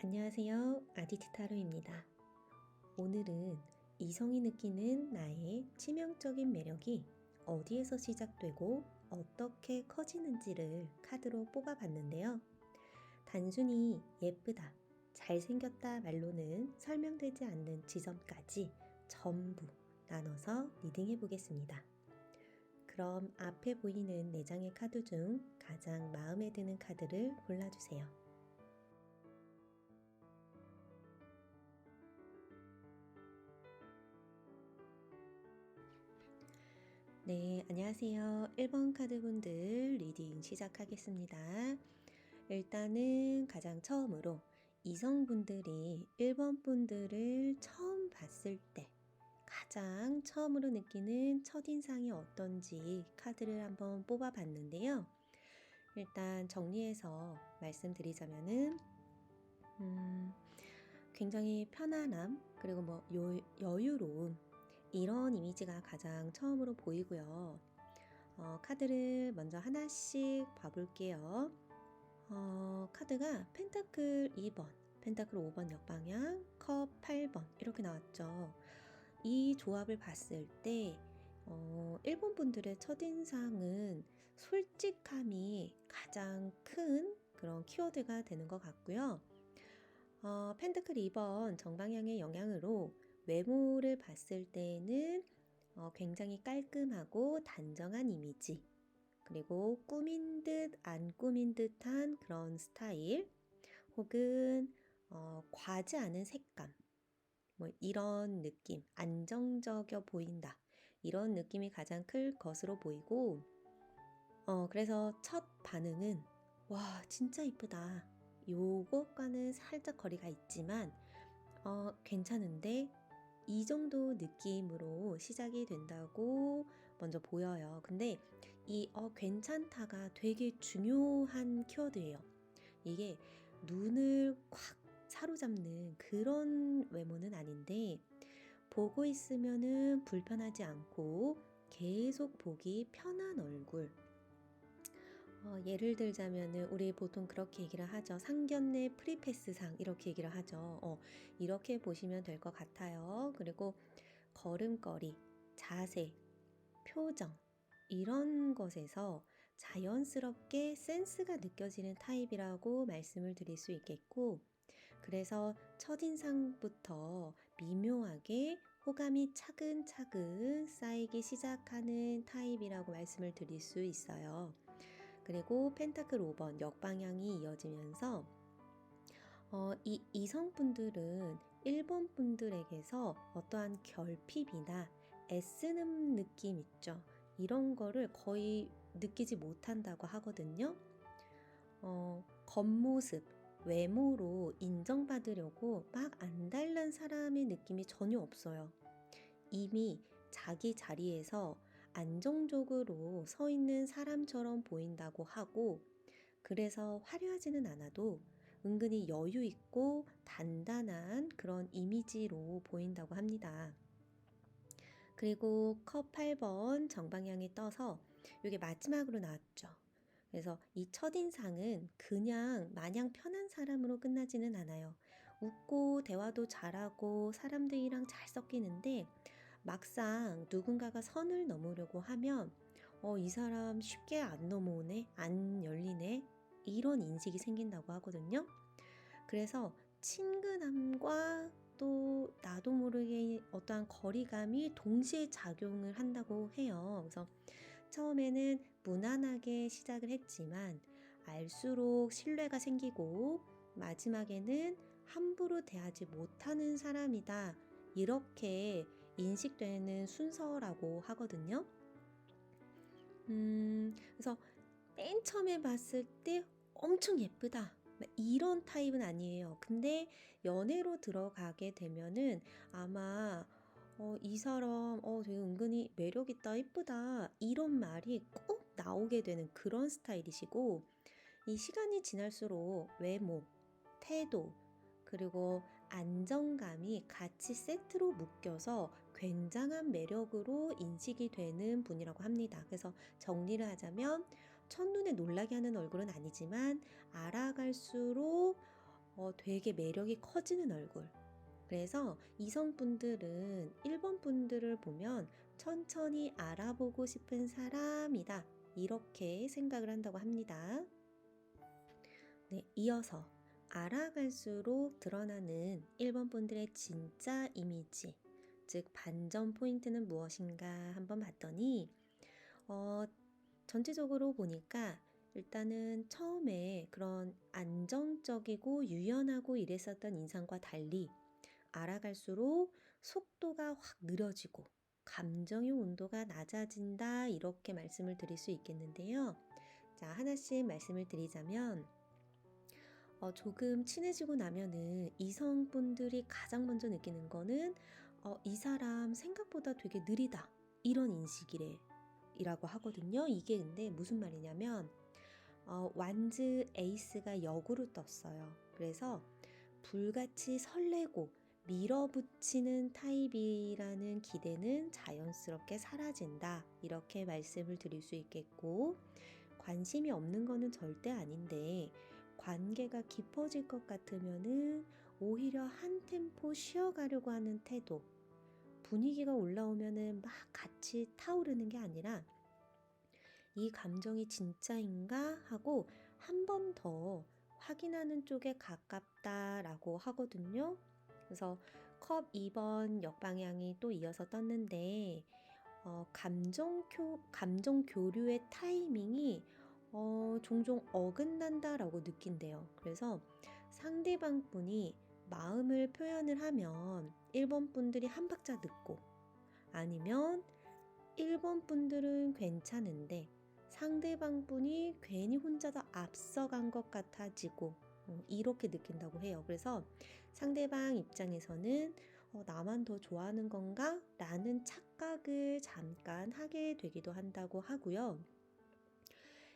안녕하세요. 아디티 타로입니다. 오늘은 이성이 느끼는 나의 치명적인 매력이 어디에서 시작되고 어떻게 커지는지를 카드로 뽑아봤는데요. 단순히 예쁘다, 잘생겼다 말로는 설명되지 않는 지점까지 전부 나눠서 리딩해 보겠습니다. 그럼 앞에 보이는 4장의 카드 중 가장 마음에 드는 카드를 골라주세요. 네, 안녕하세요. 1번 카드분들 리딩 시작하겠습니다. 일단은 가장 처음으로 이성분들이 1번 분들을 처음 봤을 때 가장 처음으로 느끼는 첫인상이 어떤지 카드를 한번 뽑아봤는데요. 일단 정리해서 말씀드리자면은 굉장히 편안함, 그리고 여유로움, 이런 이미지가 가장 처음으로 보이고요. 카드를 먼저 하나씩 봐볼게요. 카드가 펜타클 2번, 펜타클 5번 역방향, 컵 8번 이렇게 나왔죠. 이 조합을 봤을 때 1번 분들의 첫인상은 솔직함이 가장 큰 그런 키워드가 되는 것 같고요. 펜타클 2번 정방향의 영향으로 외모를 봤을 때는 굉장히 깔끔하고 단정한 이미지, 그리고 꾸민 듯 안 꾸민 듯한 그런 스타일, 혹은 과하지 않은 색감, 이런 느낌, 안정적이어 보인다, 이런 느낌이 가장 클 것으로 보이고, 그래서 첫 반응은 와, 진짜 이쁘다, 요것과는 살짝 거리가 있지만 괜찮은데, 이 정도 느낌으로 시작이 된다고 먼저 보여요. 근데 이 괜찮다가 되게 중요한 키워드예요. 이게 눈을 콱 사로잡는 그런 외모는 아닌데, 보고 있으면은 불편하지 않고 계속 보기 편한 얼굴. 예를 들자면은 우리 보통 그렇게 얘기를 하죠. 상견례 프리패스상 이렇게 얘기를 하죠. 이렇게 보시면 될 것 같아요. 그리고 걸음걸이, 자세, 표정, 이런 것에서 자연스럽게 센스가 느껴지는 타입이라고 말씀을 드릴 수 있겠고, 그래서 첫인상부터 미묘하게 호감이 차근차근 쌓이기 시작하는 타입이라고 말씀을 드릴 수 있어요. 그리고 펜타클 5번 역방향이 이어지면서 이 이성분들은 1번 분들에게서 어떠한 결핍이나 애쓰는 느낌 있죠. 이런 거를 거의 느끼지 못한다고 하거든요. 겉모습, 외모로 인정받으려고 막 안달난 사람의 느낌이 전혀 없어요. 이미 자기 자리에서 안정적으로 서 있는 사람처럼 보인다고 하고, 그래서 화려하지는 않아도 은근히 여유 있고 단단한 그런 이미지로 보인다고 합니다. 그리고 컵 8번 정방향이 떠서 이게 마지막으로 나왔죠. 그래서 이 첫인상은 그냥 마냥 편한 사람으로 끝나지는 않아요. 웃고 대화도 잘하고 사람들이랑 잘 섞이는데, 막상 누군가가 선을 넘으려고 하면 이 사람 쉽게 안 넘어오네, 안 열리네, 이런 인식이 생긴다고 하거든요. 그래서 친근함과 또 나도 모르게 어떠한 거리감이 동시에 작용을 한다고 해요. 그래서 처음에는 무난하게 시작을 했지만 알수록 신뢰가 생기고, 마지막에는 함부로 대하지 못하는 사람이다, 이렇게 인식되는 순서라고 하거든요. 그래서 맨 처음에 봤을 때 엄청 예쁘다, 이런 타입은 아니에요. 근데 연애로 들어가게 되면은 아마 이 사람 되게 은근히 매력있다, 예쁘다, 이런 말이 꼭 나오게 되는 그런 스타일이시고, 이 시간이 지날수록 외모, 태도, 그리고 안정감이 같이 세트로 묶여서 굉장한 매력으로 인식이 되는 분이라고 합니다. 그래서 정리를 하자면, 첫눈에 놀라게 하는 얼굴은 아니지만 알아갈수록 되게 매력이 커지는 얼굴. 그래서 이성분들은 1번 분들을 보면 천천히 알아보고 싶은 사람이다. 이렇게 생각을 한다고 합니다. 네, 이어서 알아갈수록 드러나는 1번 분들의 진짜 이미지, 즉 반전 포인트는 무엇인가 한번 봤더니 전체적으로 보니까 일단은 처음에 그런 안정적이고 유연하고 이랬었던 인상과 달리 알아갈수록 속도가 확 느려지고 감정의 온도가 낮아진다 이렇게 말씀을 드릴 수 있겠는데요. 자, 하나씩 말씀을 드리자면 조금 친해지고 나면은 이성분들이 가장 먼저 느끼는 거는 이 사람 생각보다 되게 느리다 이런 인식이라고 하거든요. 이게 근데 무슨 말이냐면 완즈 에이스가 역으로 떴어요. 그래서 불같이 설레고 밀어붙이는 타입이라는 기대는 자연스럽게 사라진다. 이렇게 말씀을 드릴 수 있겠고, 관심이 없는 거는 절대 아닌데 관계가 깊어질 것 같으면은 오히려 한 템포 쉬어가려고 하는 태도, 분위기가 올라오면은 막 같이 타오르는 게 아니라 이 감정이 진짜인가 하고 한 번 더 확인하는 쪽에 가깝다라고 하거든요. 그래서 컵 2번 역방향이 또 이어서 떴는데 감정 교류의 타이밍이 종종 어긋난다라고 느낀대요. 그래서 상대방 분이 마음을 표현을 하면 1번 분들이 한 박자 늦고, 아니면 1번 분들은 괜찮은데 상대방 분이 괜히 혼자 더 앞서간 것 같아지고 이렇게 느낀다고 해요. 그래서 상대방 입장에서는 나만 더 좋아하는 건가? 라는 착각을 잠깐 하게 되기도 한다고 하고요.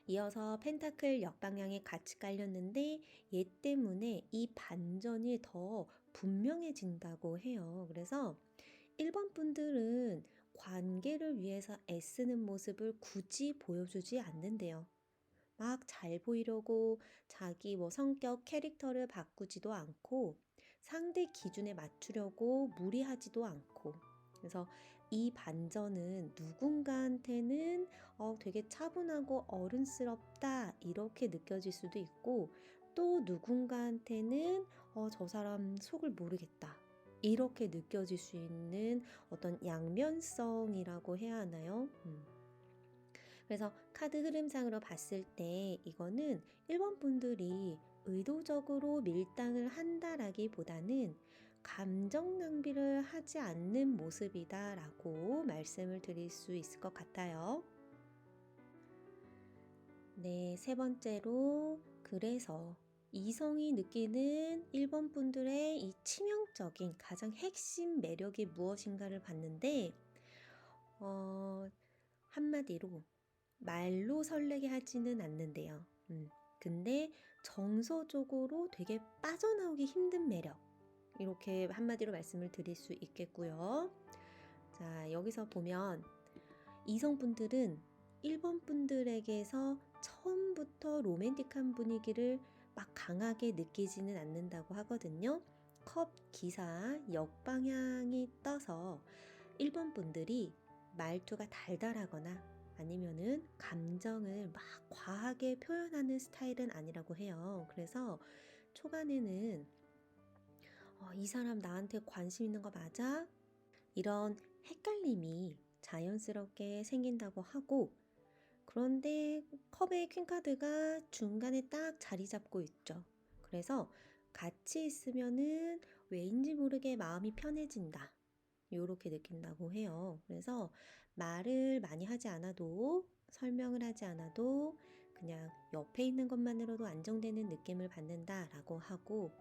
이어서 펜타클 역방향에 같이 깔렸는데 얘 때문에 이 반전이 더 분명해진다고 해요. 그래서 1번 분들은 관계를 위해서 애쓰는 모습을 굳이 보여주지 않는데요. 막 잘 보이려고 자기 성격, 캐릭터를 바꾸지도 않고 상대 기준에 맞추려고 무리하지도 않고, 그래서 이 반전은 누군가한테는 되게 차분하고 어른스럽다 이렇게 느껴질 수도 있고, 또 누군가한테는 저 사람 속을 모르겠다 이렇게 느껴질 수 있는 어떤 양면성이라고 해야 하나요? 그래서 카드 흐름상으로 봤을 때 이거는 1번 분들이 의도적으로 밀당을 한다라기보다는 감정 낭비를 하지 않는 모습이다라고 말씀을 드릴 수 있을 것 같아요. 네, 세 번째로, 그래서 이성이 느끼는 1번 분들의 이 치명적인 가장 핵심 매력이 무엇인가를 봤는데 한마디로 말로 설레게 하지는 않는데요. 근데 정서적으로 되게 빠져나오기 힘든 매력. 이렇게 한마디로 말씀을 드릴 수 있겠고요. 자, 여기서 보면 이성분들은 1번 분들에게서 처음부터 로맨틱한 분위기를 막 강하게 느끼지는 않는다고 하거든요. 컵 기사 역방향이 떠서 1번 분들이 말투가 달달하거나 아니면은 감정을 막 과하게 표현하는 스타일은 아니라고 해요. 그래서 초반에는 이 사람 나한테 관심 있는 거 맞아? 이런 헷갈림이 자연스럽게 생긴다고 하고, 그런데 컵의 퀸카드가 중간에 딱 자리 잡고 있죠. 그래서 같이 있으면은 왠지 모르게 마음이 편해진다. 요렇게 느낀다고 해요. 그래서 말을 많이 하지 않아도, 설명을 하지 않아도 그냥 옆에 있는 것만으로도 안정되는 느낌을 받는다라고 하고,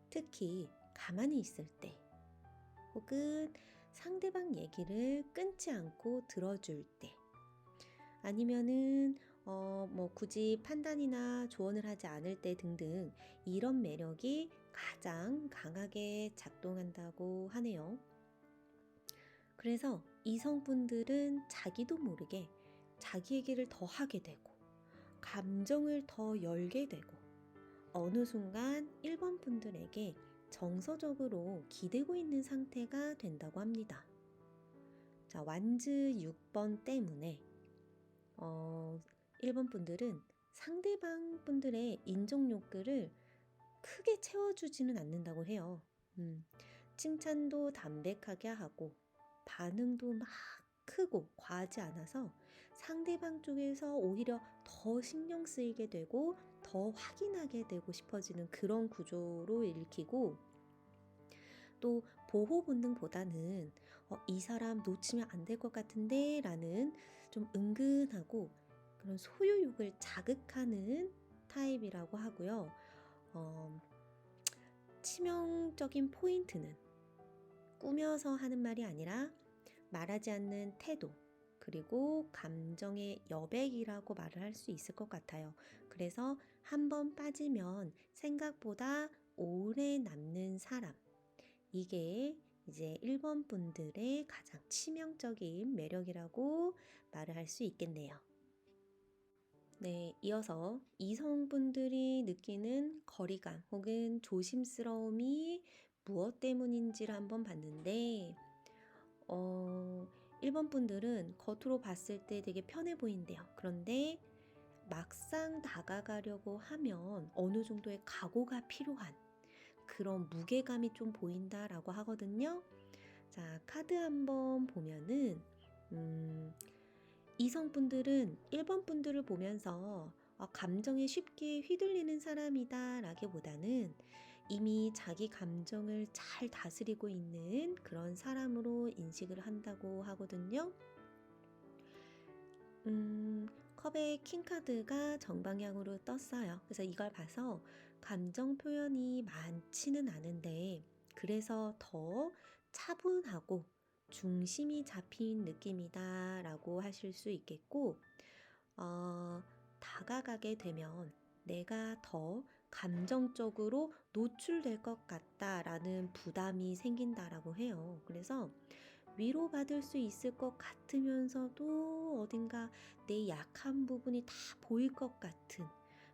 특히 가만히 있을 때 혹은 상대방 얘기를 끊지 않고 들어줄 때, 아니면은 굳이 판단이나 조언을 하지 않을 때 등등, 이런 매력이 가장 강하게 작동한다고 하네요. 그래서 이성분들은 자기도 모르게 자기 얘기를 더 하게 되고 감정을 더 열게 되고 어느 순간 1번 분들에게 정서적으로 기대고 있는 상태가 된다고 합니다. 자, 완즈 6번 때문에 1번 분들은 상대방 분들의 인정 욕구를 크게 채워주지는 않는다고 해요. 칭찬도 담백하게 하고 반응도 막 크고 과하지 않아서 상대방 쪽에서 오히려 더 신경 쓰이게 되고 더 확인하게 되고 싶어지는 그런 구조로 읽히고, 또 보호 본능보다는 이 사람 놓치면 안 될 것 같은데 라는 좀 은근하고 그런 소유욕을 자극하는 타입이라고 하고요. 어, 치명적인 포인트는 꾸며서 하는 말이 아니라 말하지 않는 태도, 그리고 감정의 여백이라고 말을 할 수 있을 것 같아요. 그래서 한 번 빠지면 생각보다 오래 남는 사람, 이게 이제 1번 분들의 가장 치명적인 매력이라고 말을 할 수 있겠네요. 네, 이어서 이성분들이 느끼는 거리감 혹은 조심스러움이 무엇 때문인지를 한번 봤는데, 1번 분들은 겉으로 봤을 때 되게 편해 보인대요. 그런데 막상 다가가려고 하면 어느 정도의 각오가 필요한 그런 무게감이 좀 보인다라고 하거든요. 자, 카드 한번 보면은 이성분들은 1번 분들을 보면서 감정에 쉽게 휘둘리는 사람이다 라기보다는 이미 자기 감정을 잘 다스리고 있는 그런 사람으로 인식을 한다고 하거든요. 컵의 킹카드가 정방향으로 떴어요. 그래서 이걸 봐서 감정 표현이 많지는 않은데 그래서 더 차분하고 중심이 잡힌 느낌이다 라고 하실 수 있겠고, 다가가게 되면 내가 더 감정적으로 노출될 것 같다라는 부담이 생긴다라고 해요. 그래서 위로받을 수 있을 것 같으면서도 어딘가 내 약한 부분이 다 보일 것 같은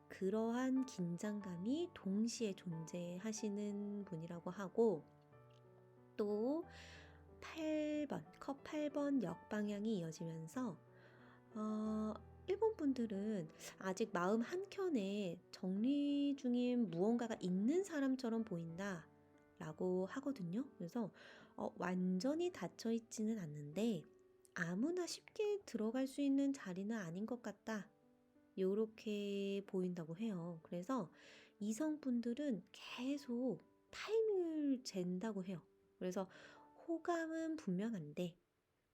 그러한 긴장감이 동시에 존재하시는 분이라고 하고, 또 8번, 컵 8번 역방향이 이어지면서 1번 분들은 아직 마음 한켠에 정리 중인 무언가가 있는 사람처럼 보인다 라고 하거든요. 그래서 완전히 닫혀 있지는 않는데 아무나 쉽게 들어갈 수 있는 자리는 아닌 것 같다, 요렇게 보인다고 해요. 그래서 이성분들은 계속 타임을 잰다고 해요. 그래서 호감은 분명한데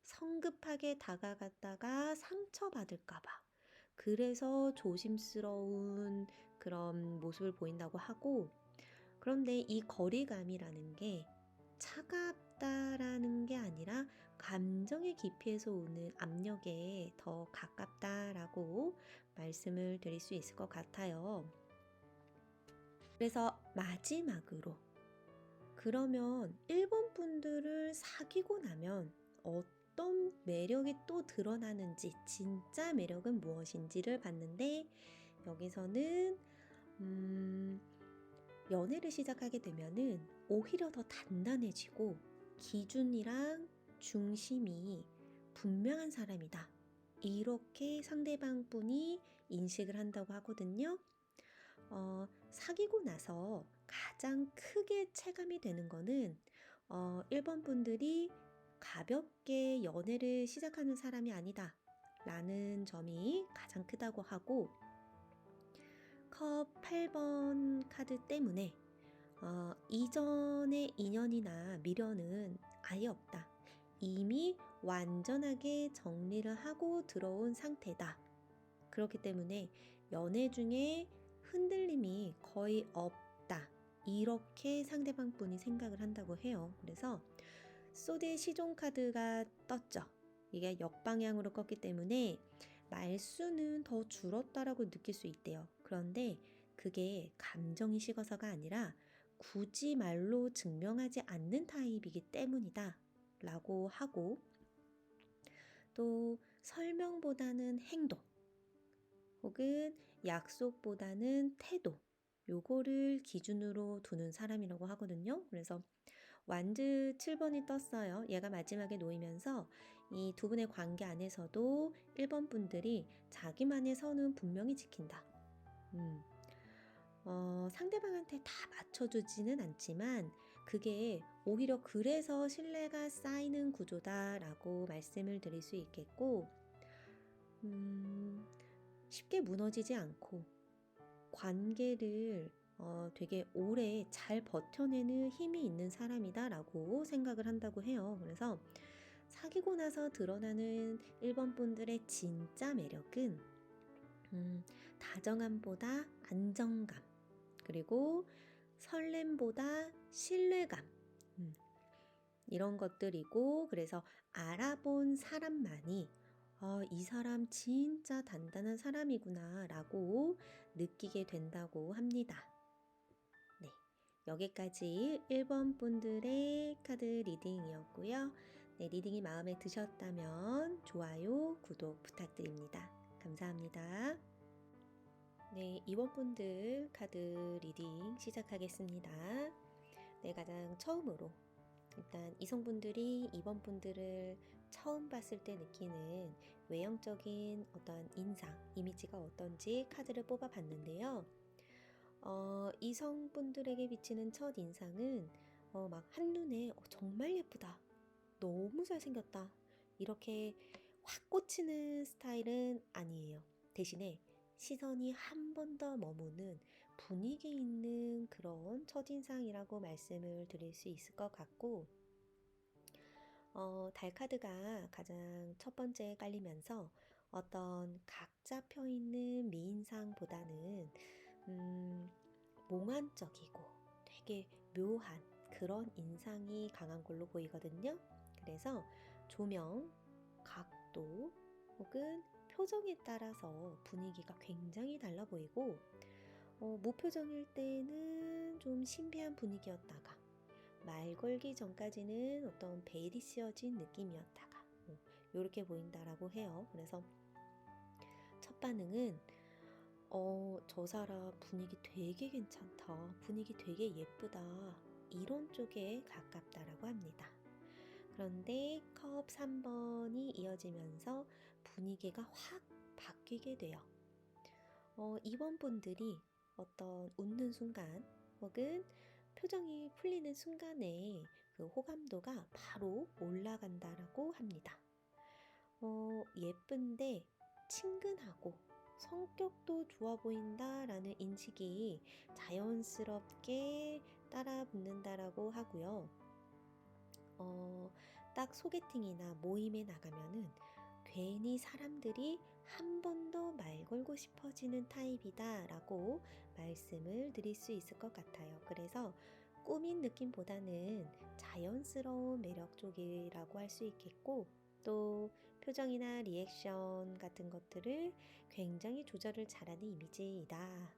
성급하게 다가갔다가 상처받을까봐 그래서 조심스러운 그런 모습을 보인다고 하고, 그런데 이 거리감이라는 게 차갑다라는 게 아니라 감정의 깊이에서 오는 압력에 더 가깝다라고 말씀을 드릴 수 있을 것 같아요. 그래서 마지막으로, 그러면 1번 분들을 사귀고 나면 어떤 매력이 또 드러나는지, 진짜 매력은 무엇인지를 봤는데, 여기서는 연애를 시작하게 되면은 오히려 더 단단해지고 기준이랑 중심이 분명한 사람이다, 이렇게 상대방 분이 인식을 한다고 하거든요. 사귀고 나서 가장 크게 체감이 되는 거는 1번 분들이 가볍게 연애를 시작하는 사람이 아니다 라는 점이 가장 크다고 하고, 컵 8번 카드 때문에 이전의 인연이나 미련은 아예 없다, 이미 완전하게 정리를 하고 들어온 상태다, 그렇기 때문에 연애 중에 흔들림이 거의 없다, 이렇게 상대방 분이 생각을 한다고 해요. 그래서 소드의 시종 카드가 떴죠. 이게 역방향으로 껐기 때문에 말수는 더 줄었다라고 느낄 수 있대요. 그런데 그게 감정이 식어서가 아니라 굳이 말로 증명하지 않는 타입이기 때문이다 라고 하고, 또 설명보다는 행동 혹은 약속보다는 태도, 요거를 기준으로 두는 사람이라고 하거든요. 그래서 완드 7번이 떴어요. 얘가 마지막에 놓이면서 이 두 분의 관계 안에서도 1번 분들이 자기만의 선은 분명히 지킨다. 상대방한테 다 맞춰주지는 않지만 그게 오히려 그래서 신뢰가 쌓이는 구조다라고 말씀을 드릴 수 있겠고, 쉽게 무너지지 않고 관계를 되게 오래 잘 버텨내는 힘이 있는 사람이다라고 생각을 한다고 해요. 그래서 사귀고 나서 드러나는 1번 분들의 진짜 매력은 다정함보다 안정감, 그리고 설렘보다 신뢰감, 이런 것들이고, 그래서 알아본 사람만이 이 사람 진짜 단단한 사람이구나 라고 느끼게 된다고 합니다. 네, 여기까지 1번 분들의 카드 리딩이었고요. 네, 리딩이 마음에 드셨다면 좋아요, 구독 부탁드립니다. 감사합니다. 네, 2번 분들 카드 리딩 시작하겠습니다. 네, 가장 처음으로 일단 이성분들이 2번 분들을 처음 봤을 때 느끼는 외형적인 어떤 인상, 이미지가 어떤지 카드를 뽑아 봤는데요. 이성분들에게 비치는 첫 인상은 막 한눈에 정말 예쁘다, 너무 잘생겼다, 이렇게 확 꽂히는 스타일은 아니에요. 대신에 시선이 한 번 더 머무는 분위기 있는 그런 첫인상이라고 말씀을 드릴 수 있을 것 같고, 달 카드가 가장 첫 번째 깔리면서 어떤 각 잡혀 있는 미인상보다는 몽환적이고 되게 묘한 그런 인상이 강한 걸로 보이거든요. 그래서 조명, 각도 혹은 표정에 따라서 분위기가 굉장히 달라 보이고, 무표정일 때는 좀 신비한 분위기였다가 말 걸기 전까지는 어떤 베이리시어진 느낌이었다가 이렇게 보인다라고 해요. 그래서 첫 반응은 저 사람 분위기 되게 괜찮다, 분위기 되게 예쁘다, 이런 쪽에 가깝다라고 합니다. 그런데 컵 3번이 이어지면서 분위기가 확 바뀌게 돼요. 2번 분들이 어떤 웃는 순간 혹은 표정이 풀리는 순간에 그 호감도가 바로 올라간다라고 합니다. 예쁜데 친근하고 성격도 좋아 보인다라는 인식이 자연스럽게 따라 붙는다라고 하고요. 딱 소개팅이나 모임에 나가면은 괜히 사람들이 한 번 더 말 걸고 싶어지는 타입이다 라고 말씀을 드릴 수 있을 것 같아요. 그래서 꾸민 느낌보다는 자연스러운 매력 쪽이라고 할 수 있겠고, 또 표정이나 리액션 같은 것들을 굉장히 조절을 잘하는 이미지이다,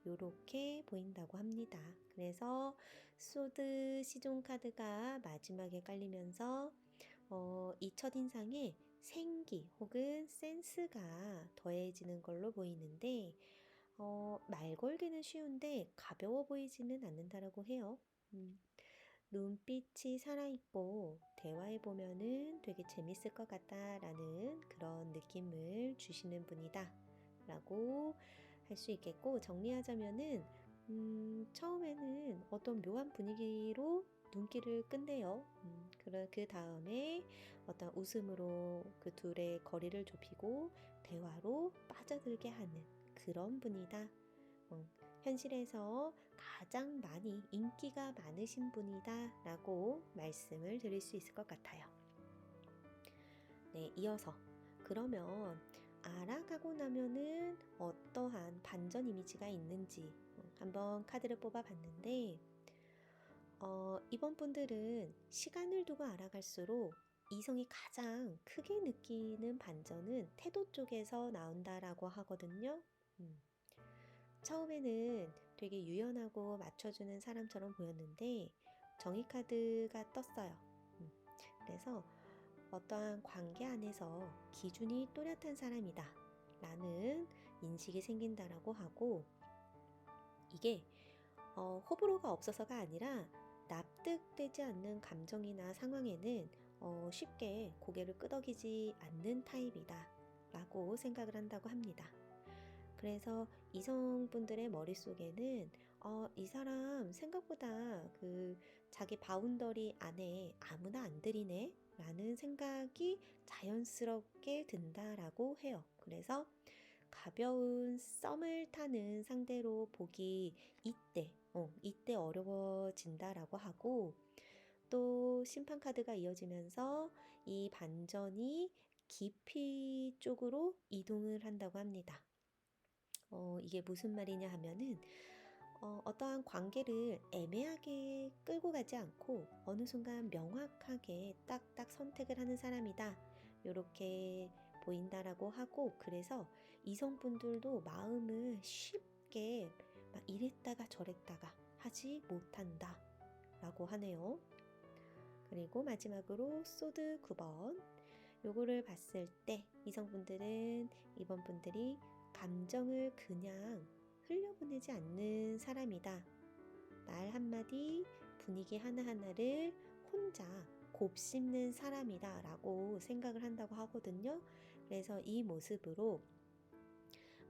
요렇게 보인다고 합니다. 그래서 소드 시종 카드가 마지막에 깔리면서 이 첫인상에 생기 혹은 센스가 더해지는 걸로 보이는데, 말 걸기는 쉬운데 가벼워 보이지는 않는다라고 해요. 눈빛이 살아있고 대화해보면은 되게 재밌을 것 같다라는 그런 느낌을 주시는 분이다 라고 할 수 있겠고, 정리하자면은 처음에는 어떤 묘한 분위기로 눈길을 끈대요. 그 다음에 어떤 웃음으로 그 둘의 거리를 좁히고 대화로 빠져들게 하는 그런 분이다. 현실에서 가장 많이 인기가 많으신 분이다 라고 말씀을 드릴 수 있을 것 같아요. 네, 이어서 그러면 알아가고 나면은 어떠한 반전 이미지가 있는지 한번 카드를 뽑아 봤는데, 이번 분들은 시간을 두고 알아갈수록 이성이 가장 크게 느끼는 반전은 태도 쪽에서 나온다라고 하거든요. 처음에는 되게 유연하고 맞춰주는 사람처럼 보였는데 정의 카드가 떴어요. 그래서 어떠한 관계 안에서 기준이 또렷한 사람이다 라는 인식이 생긴다라고 하고, 이게 호불호가 없어서가 아니라 납득되지 않는 감정이나 상황에는 쉽게 고개를 끄덕이지 않는 타입이다 라고 생각을 한다고 합니다. 그래서 이성분들의 머릿속에는 이 사람 생각보다 자기 바운더리 안에 아무나 안 들이네 라는 생각이 자연스럽게 든다라고 해요. 그래서 가벼운 썸을 타는 상대로 보기 이때 어려워진다라고 하고, 또 심판 카드가 이어지면서 이 반전이 깊이 쪽으로 이동을 한다고 합니다. 이게 무슨 말이냐 하면은 어떠한 관계를 애매하게 끌고 가지 않고 어느 순간 명확하게 딱딱 선택을 하는 사람이다. 요렇게 보인다라고 하고, 그래서 이성분들도 마음을 쉽게 막 이랬다가 저랬다가 하지 못한다 라고 하네요. 그리고 마지막으로 소드 9번. 요거를 봤을 때 이성분들은 이번 분들이 감정을 그냥 흘려보내지 않는 사람이다. 말 한마디, 분위기 하나하나를 혼자 곱씹는 사람이다 라고 생각을 한다고 하거든요. 그래서 이 모습으로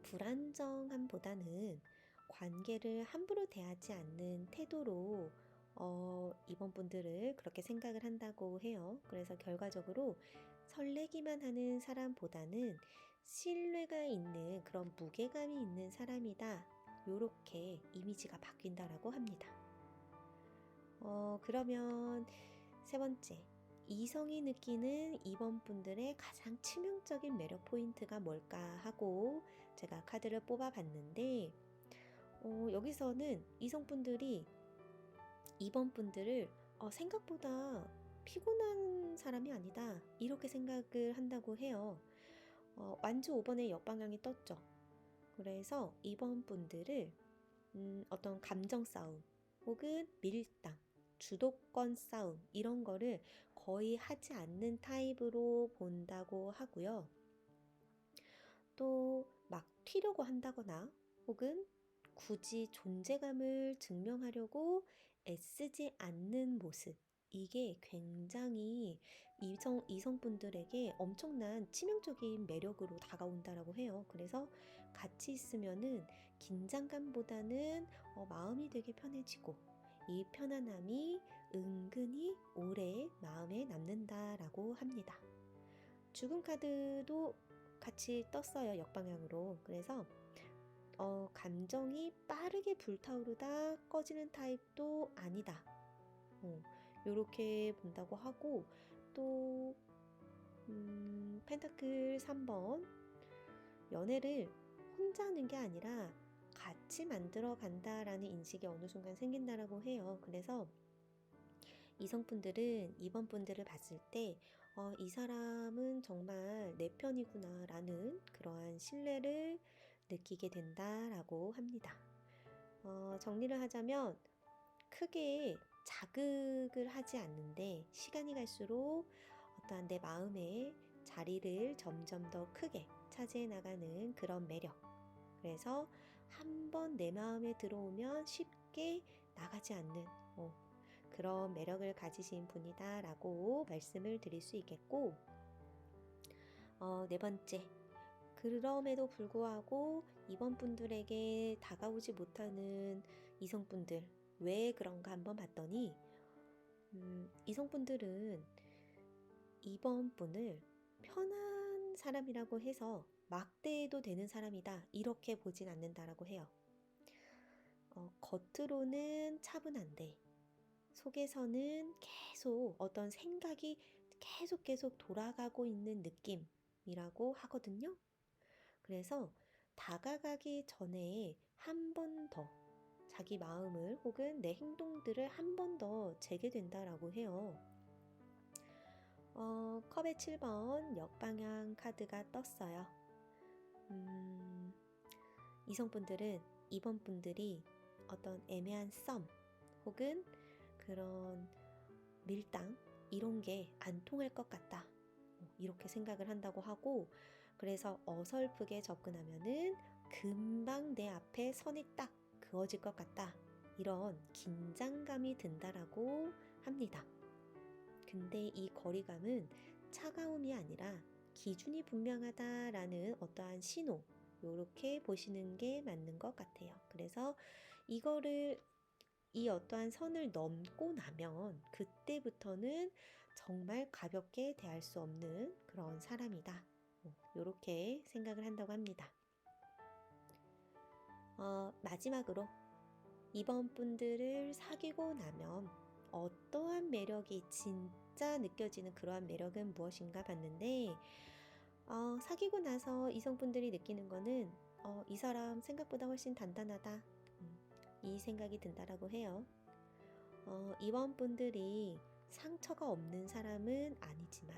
불안정함보다는 관계를 함부로 대하지 않는 태도로 이번 분들을 그렇게 생각을 한다고 해요. 그래서 결과적으로 설레기만 하는 사람보다는 신뢰가 있는 그런 무게감이 있는 사람이다. 요렇게 이미지가 바뀐다라고 합니다. 그러면 세 번째, 이성이 느끼는 이번 분들의 가장 치명적인 매력 포인트가 뭘까 하고 제가 카드를 뽑아 봤는데, 여기서는 이성분들이 이번 분들을 생각보다 피곤한 사람이 아니다 이렇게 생각을 한다고 해요. 완주 5번의 역방향이 떴죠. 그래서 이번 분들을 어떤 감정 싸움 혹은 밀당, 주도권 싸움 이런 거를 거의 하지 않는 타입으로 본다고 하고요. 또 막 튀려고 한다거나 혹은 굳이 존재감을 증명하려고 애쓰지 않는 모습, 이게 굉장히 이성분들에게 엄청난 치명적인 매력으로 다가온다라고 해요. 그래서 같이 있으면은 긴장감보다는 마음이 되게 편해지고, 이 편안함이 은근히 오래 마음에 남는다라고 합니다. 죽음 카드도 같이 떴어요, 역방향으로. 그래서 감정이 빠르게 불타오르다 꺼지는 타입도 아니다. 요렇게 본다고 하고, 또 펜타클 3번, 연애를 혼자 하는 게 아니라 같이 만들어 간다라는 인식이 어느 순간 생긴다라고 해요. 그래서 이성분들은 이번 분들을 봤을 때 이 사람은 정말 내 편이구나 라는 그러한 신뢰를 느끼게 된다라고 합니다. 정리를 하자면 크게 자극을 하지 않는데 시간이 갈수록 어떠한 내 마음의 자리를 점점 더 크게 차지해 나가는 그런 매력. 그래서 한번 내 마음에 들어오면 쉽게 나가지 않는 그런 매력을 가지신 분이다 라고 말씀을 드릴 수 있겠고, 네 번째, 그럼에도 불구하고 이번 분들에게 다가오지 못하는 이성분들, 왜 그런가 한번 봤더니 이성분들은 이번 분을 편한 사람이라고 해서 막대해도 되는 사람이다 이렇게 보진 않는다라고 해요. 겉으로는 차분한데 속에서는 계속 어떤 생각이 계속 돌아가고 있는 느낌이라고 하거든요. 그래서 다가가기 전에 한 번 더 자기 마음을 혹은 내 행동들을 한 번 더 재게 된다라고 해요. 컵의 7번 역방향 카드가 떴어요. 이성분들은 이번 분들이 어떤 애매한 썸 혹은 그런 밀당 이런 게 안 통할 것 같다 이렇게 생각을 한다고 하고, 그래서 어설프게 접근하면은 금방 내 앞에 선이 딱 그어질 것 같다. 이런 긴장감이 든다라고 합니다. 근데 이 거리감은 차가움이 아니라 기준이 분명하다라는 어떠한 신호, 요렇게 보시는 게 맞는 것 같아요. 그래서 이 어떠한 선을 넘고 나면 그때부터는 정말 가볍게 대할 수 없는 그런 사람이다. 요렇게 생각을 한다고 합니다. 마지막으로 이번 분들을 사귀고 나면 어떠한 매력이 진짜 느껴지는 그러한 매력은 무엇인가 봤는데, 사귀고 나서 이성분들이 느끼는 거는 이 사람 생각보다 훨씬 단단하다. 이 생각이 든다라고 해요. 이번 분들이 상처가 없는 사람은 아니지만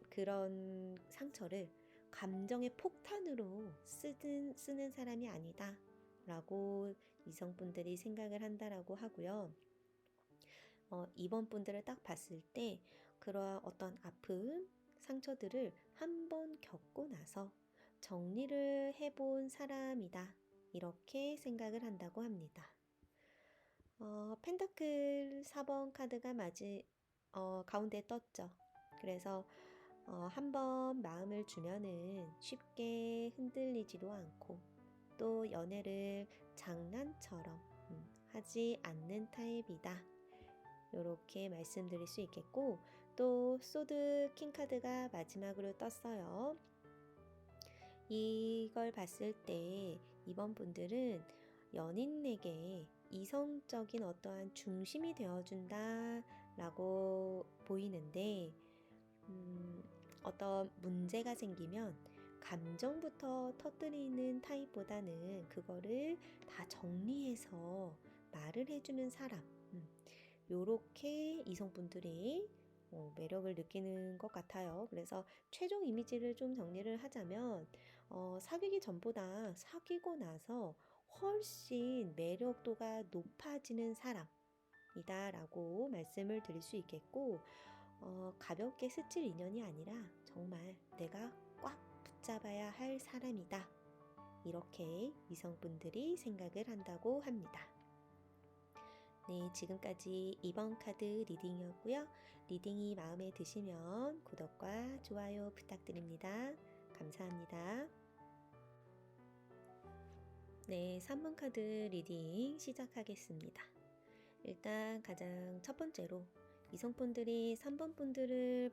그런 상처를 감정의 폭탄으로 쓰는 사람이 아니다 라고 이성분들이 생각을 한다라고 하고요. 이번 분들을 딱 봤을 때 그러한 어떤 아픔, 상처들을 한번 겪고 나서 정리를 해본 사람이다 이렇게 생각을 한다고 합니다. 펜타클 4번 카드가 가운데 떴죠. 그래서 한번 마음을 주면은 쉽게 흔들리지도 않고 또 연애를 장난처럼 하지 않는 타입이다. 이렇게 말씀드릴 수 있겠고, 또 소드 킹 카드가 마지막으로 떴어요. 이걸 봤을 때 이번 분들은 연인에게 이성적인 어떠한 중심이 되어준다 라고 보이는데, 어떤 문제가 생기면 감정부터 터뜨리는 타입보다는 그거를 다 정리해서 말을 해주는 사람, 요렇게 이성분들이 매력을 느끼는 것 같아요. 그래서 최종 이미지를 좀 정리를 하자면 사귀기 전보다 사귀고 나서 훨씬 매력도가 높아지는 사람이다 라고 말씀을 드릴 수 있겠고, 가볍게 스칠 인연이 아니라 정말 내가 꽉 붙잡아야 할 사람이다 이렇게 이성분들이 생각을 한다고 합니다. 네, 지금까지 2번 카드 리딩이었고요. 리딩이 마음에 드시면 구독과 좋아요 부탁드립니다. 감사합니다. 네, 3번 카드 리딩 시작하겠습니다. 일단 가장 첫 번째로 이성분들이 3번 분들을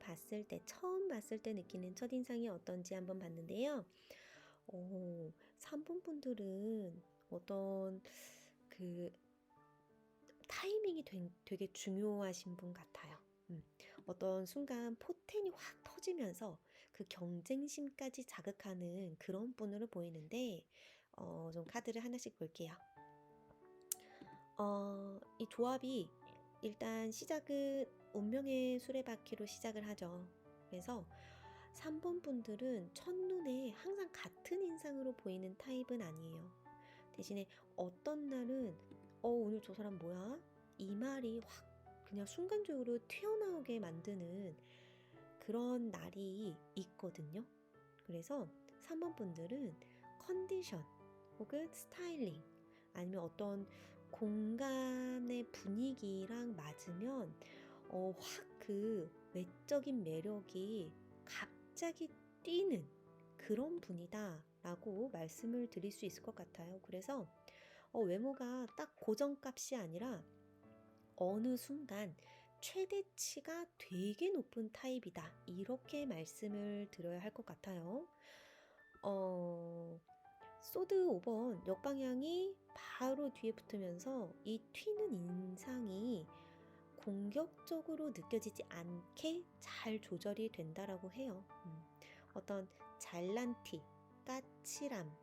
처음 봤을 때 느끼는 첫인상이 어떤지 한번 봤는데요. 3번 분들은 어떤 타이밍이 되게 중요하신 분 같아요. 어떤 순간 포텐이 확 터지면서 그 경쟁심까지 자극하는 그런 분으로 보이는데, 좀 카드를 하나씩 볼게요. 이 조합이 일단 시작은 운명의 수레바퀴로 시작을 하죠. 그래서 3번 분들은 첫눈에 항상 같은 인상으로 보이는 타입은 아니에요. 대신에 어떤 날은 오늘 저 사람 뭐야? 이 말이 확 그냥 순간적으로 튀어나오게 만드는 그런 날이 있거든요. 그래서 3번 분들은 컨디션 혹은 스타일링 아니면 어떤 공간의 분위기랑 맞으면 확 그 외적인 매력이 갑자기 뛰는 그런 분이다 라고 말씀을 드릴 수 있을 것 같아요. 그래서 외모가 딱 고정값이 아니라 어느 순간 최대치가 되게 높은 타입이다 이렇게 말씀을 드려야 할 것 같아요. 소드 5번 역방향이 바로 뒤에 붙으면서 이 튀는 인상이 공격적으로 느껴지지 않게 잘 조절이 된다라고 해요. 어떤 잘난 티, 까칠함,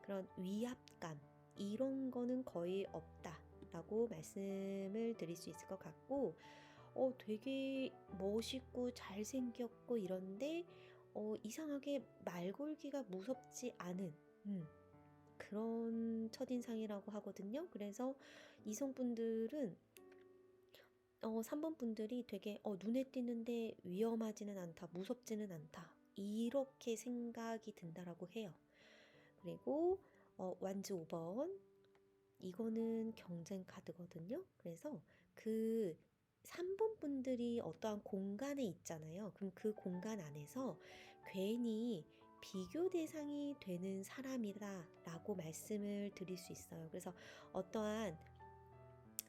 그런 위압감 이런 거는 거의 없다라고 말씀을 드릴 수 있을 것 같고, 되게 멋있고 잘생겼고 이런데 이상하게 말 걸기가 무섭지 않은 그런 첫인상이라고 하거든요. 그래서 이성분들은 3번 분들이 되게 눈에 띄는데 위험하지는 않다, 무섭지는 않다 이렇게 생각이 든다라고 해요. 그리고 완즈 5번. 이거는 경쟁 카드거든요. 그래서 그 3번 분들이 어떠한 공간에 있잖아요. 그럼 그 공간 안에서 괜히 비교 대상이 되는 사람이다라고 말씀을 드릴 수 있어요. 그래서 어떠한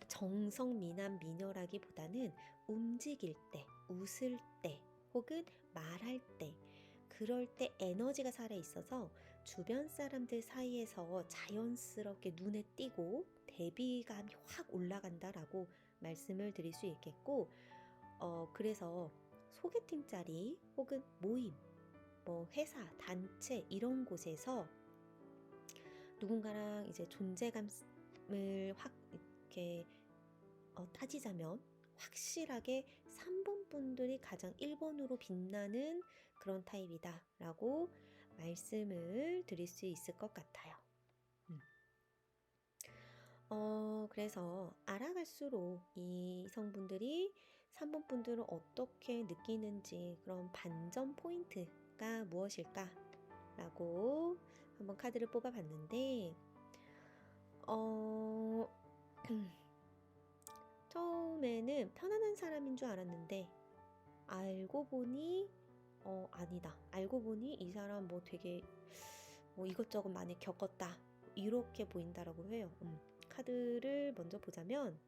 정성 미남 미녀라기보다는 움직일 때, 웃을 때, 혹은 말할 때, 그럴 때 에너지가 살아 있어서 주변 사람들 사이에서 자연스럽게 눈에 띄고 대비감이 확 올라간다라고 말씀을 드릴 수 있겠고, 그래서 소개팅 자리 혹은 모임, 뭐 회사, 단체 이런 곳에서 누군가랑 이제 존재감을 확 이렇게 따지자면 확실하게 3번 분들이 가장 1번으로 빛나는 그런 타입이다 라고 말씀을 드릴 수 있을 것 같아요. 그래서 알아갈수록 이 성분들이 3번 분들은 어떻게 느끼는지 그런 반전 포인트가 무엇일까 라고 한번 카드를 뽑아봤는데 처음에는 편안한 사람인 줄 알았는데 알고 보니 아니다. 알고 보니 이 사람 뭐 되게 뭐 이것저것 많이 겪었다. 이렇게 보인다라고 해요. 카드를 먼저 보자면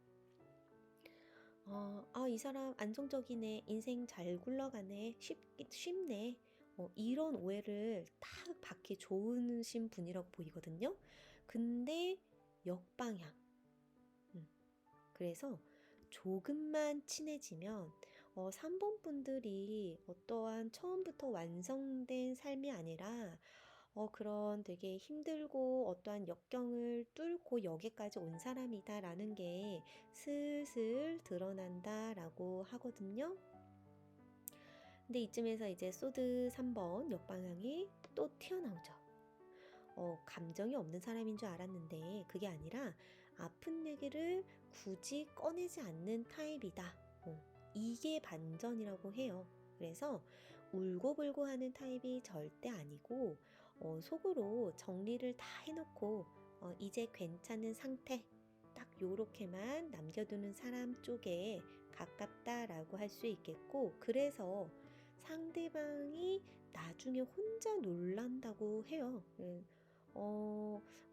이 사람 안정적이네. 인생 잘 굴러가네. 쉽네. 이런 오해를 딱 받기 좋으신 분이라고 보이거든요. 근데 역방향. 그래서 조금만 친해지면 3번 분들이 어떠한 처음부터 완성된 삶이 아니라 그런 되게 힘들고 어떠한 역경을 뚫고 여기까지 온 사람이다라는 게 슬슬 드러난다라고 하거든요. 근데 이쯤에서 이제 소드 3번 역방향이 또 튀어나오죠. 감정이 없는 사람인 줄 알았는데 그게 아니라 아픈 얘기를 굳이 꺼내지 않는 타입이다. 이게 반전이라고 해요. 그래서 울고불고 하는 타입이 절대 아니고 속으로 정리를 다 해놓고 이제 괜찮은 상태 딱 요렇게만 남겨두는 사람 쪽에 가깝다라고 할 수 있겠고 그래서 상대방이 나중에 혼자 놀란다고 해요.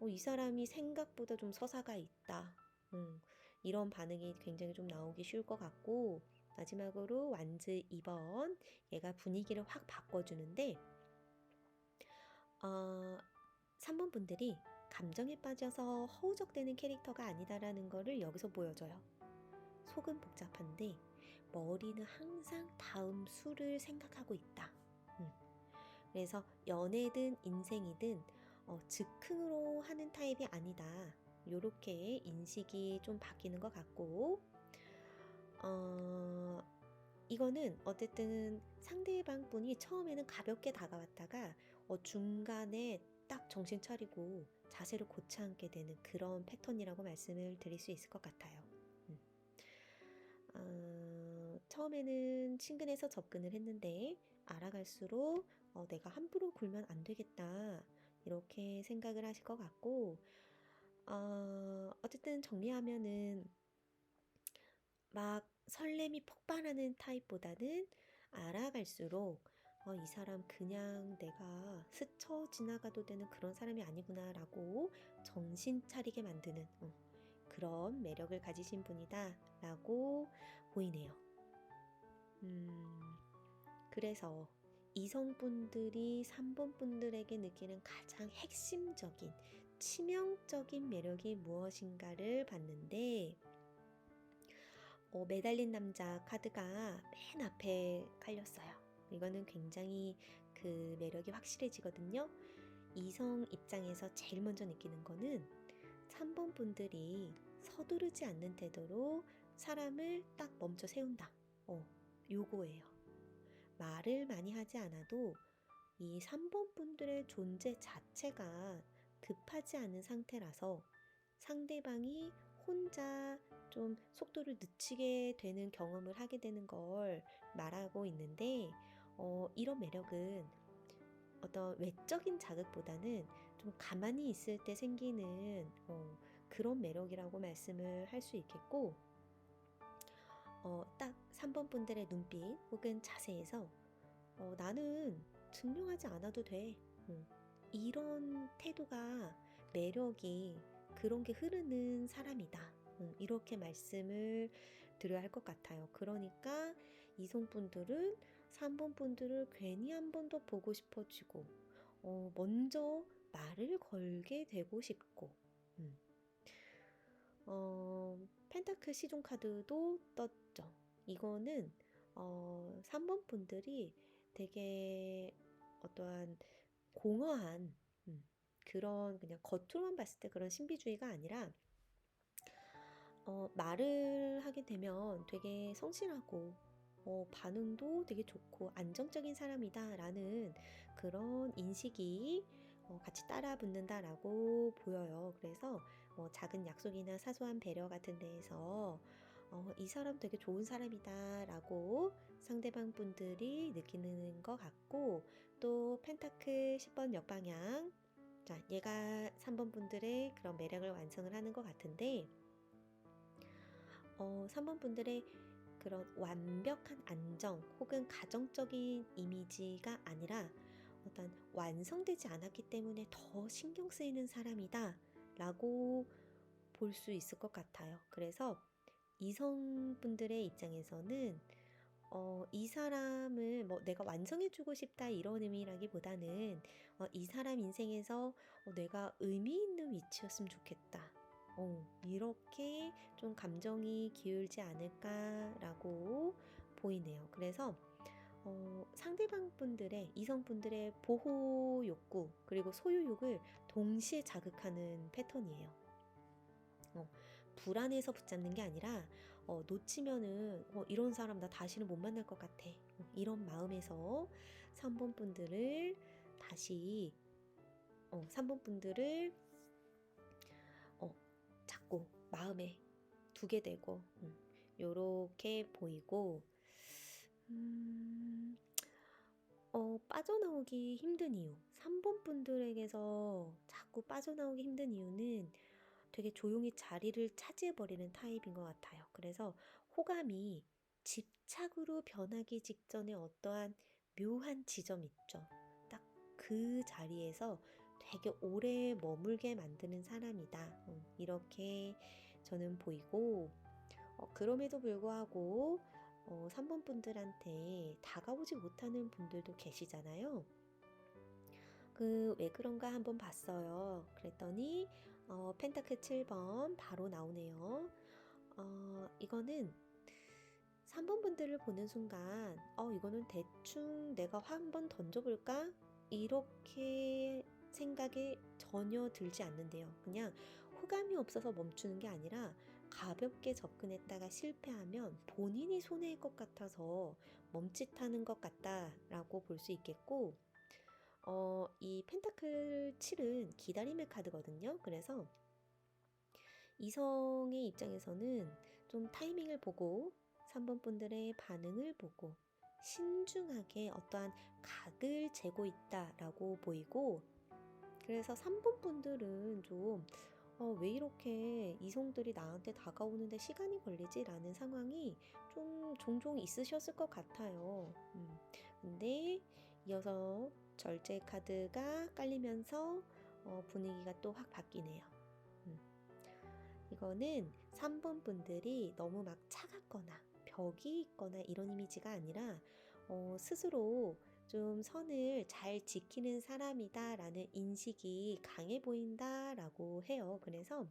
이 사람이 생각보다 좀 서사가 있다. 이런 반응이 굉장히 좀 나오기 쉬울 것 같고 마지막으로 완즈 2번 얘가 분위기를 확 바꿔주는데 3번 분들이 감정에 빠져서 허우적대는 캐릭터가 아니다라는 거를 여기서 보여줘요. 속은 복잡한데 머리는 항상 다음 수를 생각하고 있다. 그래서 연애든 인생이든 즉흥으로 하는 타입이 아니다. 요렇게 인식이 좀 바뀌는 것 같고 이거는 어쨌든 상대방 분이 처음에는 가볍게 다가왔다가 중간에 딱 정신 차리고 자세를 고쳐 앉게 되는 그런 패턴이라고 말씀을 드릴 수 있을 것 같아요. 처음에는 친근해서 접근을 했는데 알아갈수록 내가 함부로 굴면 안 되겠다 이렇게 생각을 하실 것 같고 어쨌든 정리하면은 막 설렘이 폭발하는 타입보다는 알아갈수록 이 사람 그냥 내가 스쳐 지나가도 되는 그런 사람이 아니구나 라고 정신 차리게 만드는 그런 매력을 가지신 분이다 라고 보이네요. 그래서 이성분들이 3번 분들에게 느끼는 가장 핵심적인 치명적인 매력이 무엇인가를 봤는데 매달린 남자 카드가 맨 앞에 깔렸어요. 이거는 굉장히 그 매력이 확실해지거든요. 이성 입장에서 제일 먼저 느끼는 거는 3번 분들이 서두르지 않는 태도로 사람을 딱 멈춰 세운다. 요거예요. 말을 많이 하지 않아도 이 3번 분들의 존재 자체가 급하지 않은 상태라서 상대방이 혼자 좀 속도를 늦추게 되는 경험을 하게 되는 걸 말하고 있는데 이런 매력은 어떤 외적인 자극보다는 좀 가만히 있을 때 생기는 그런 매력이라고 말씀을 할 수 있겠고, 딱 3번 분들의 눈빛 혹은 자세에서 나는 증명하지 않아도 돼. 이런 태도가 매력이 그런 게 흐르는 사람이다. 이렇게 말씀을 드려야 할 것 같아요. 그러니까 이성분들은 3번 분들을 괜히 한 번 더 보고 싶어지고, 먼저 말을 걸게 되고 싶고, 음. 펜타클 시종 카드도 떴죠. 이거는 3번 분들이 되게 어떠한 공허한 그런 그냥 겉으로만 봤을 때 그런 신비주의가 아니라 말을 하게 되면 되게 성실하고 반응도 되게 좋고 안정적인 사람이다라는 그런 인식이 같이 따라 붙는다라고 보여요. 그래서 작은 약속이나 사소한 배려 같은 데에서 이 사람 되게 좋은 사람이다라고 상대방 분들이 느끼는 것 같고, 또 펜타클 10번 역방향, 자, 얘가 3번 분들의 그런 매력을 완성을 하는 것 같은데, 3번 분들의 그런 완벽한 안정 혹은 가정적인 이미지가 아니라 어떤 완성되지 않았기 때문에 더 신경 쓰이는 사람이다 라고 볼 수 있을 것 같아요. 그래서 이성분들의 입장에서는 이 사람을 뭐 내가 완성해주고 싶다 이런 의미라기보다는 이 사람 인생에서 내가 의미 있는 위치였으면 좋겠다. 이렇게 좀 감정이 기울지 않을까라고 보이네요. 그래서 상대방 분들의, 이성분들의 보호 욕구, 그리고 소유욕을 동시에 자극하는 패턴이에요. 불안해서 붙잡는 게 아니라, 놓치면은, 이런 사람 나 다시는 못 만날 것 같아. 이런 마음에서 3번 분들을 다시, 3번 분들을, 자꾸 마음에 두게 되고, 요렇게 보이고, 빠져나오기 힘든 이유. 3번 분들에게서 자꾸 빠져나오기 힘든 이유는 되게 조용히 자리를 차지해버리는 타입인 것 같아요. 그래서 호감이 집착으로 변하기 직전에 어떠한 묘한 지점 있죠. 딱 그 자리에서 되게 오래 머물게 만드는 사람이다. 이렇게 저는 보이고, 그럼에도 불구하고 3번 분들한테 다가오지 못하는 분들도 계시잖아요. 왜 그런가 한번 봤어요. 그랬더니 펜타클 7번 바로 나오네요. 이거는 3번 분들을 보는 순간 이거는 대충 내가 한번 던져볼까? 이렇게 생각이 전혀 들지 않는데요. 그냥 호감이 없어서 멈추는 게 아니라 가볍게 접근했다가 실패하면 본인이 손해일 것 같아서 멈칫하는 것 같다라고 볼 수 있겠고, 이 펜타클 7은 기다림의 카드거든요. 그래서 이성의 입장에서는 좀 타이밍을 보고 3번 분들의 반응을 보고 신중하게 어떠한 각을 재고 있다라고 보이고, 그래서 3번 분들은 좀 왜 이렇게 이성들이 나한테 다가오는데 시간이 걸리지? 라는 상황이 좀 종종 있으셨을 것 같아요. 근데 이어서 절제 카드가 깔리면서 분위기가 또 확 바뀌네요. 이거는 3번 분들이 너무 막 차갑거나 벽이 있거나 이런 이미지가 아니라 스스로 좀 선을 잘 지키는 사람이다 라는 인식이 강해 보인다 라고 해요. 그래서